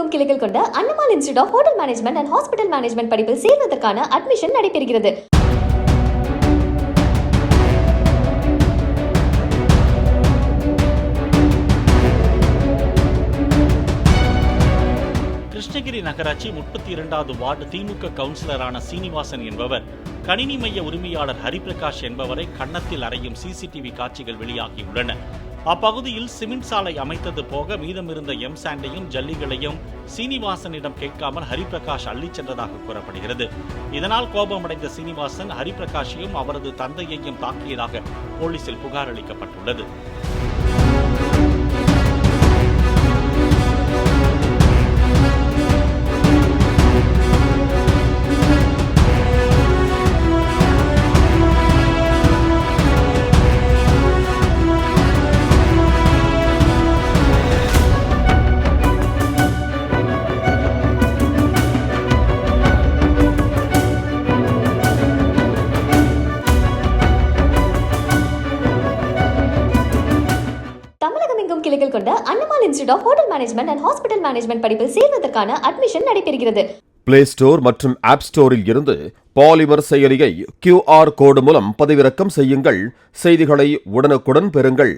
தமிழகமெங்கும் கிளைகள் கொண்ட Annamal institute of hotel management and hospital management படிப்பில் சேர்வதற்கான அட்மிஷன் நடைபெறுகிறது. கிருஷ்ணகிரி நகராட்சி 32வது வார்டு திமுக கவுன்சிலரான சீனிவாசன் என்பவர் கணினி மைய உரிமையாளர் ஹரிபிரகாஷ் என்பவரை கன்னத்தில் அறையும் சிசிடிவி காட்சிகள் வெளியாகியுள்ளன. அப்பகுதியில் சிமெண்ட் சாலை அமைத்தது போக மீதமிருந்த சாண்டையும் ஜல்லிகளையும் சீனிவாசனிடம் கேட்காமல் ஹரிபிரகாஷ் அள்ளிச் சென்றதாக கூறப்படுகிறது. இதனால் கோபமடைந்த சீனிவாசன் ஹரிபிரகாஷையும் அவரது தந்தையையும் தாக்கியதாக போலீசில் புகார் அளிக்கப்பட்டுள்ளது. தமிழகமெங்கும் கிளைகள் கொண்ட Annamal institute of hotel management and hospital management படிப்பில் சேர்வதற்கான அட்மிஷன் நடைபெறுகிறது. பிளே ஸ்டோர் மற்றும் ஆப் ஸ்டோரில் இருந்து பாலிமர் செயலியை QR கோடு மூலம் பதிவிறக்கம் செய்யுங்கள். செய்திகளை உடனுக்குடன் பெறுங்கள்.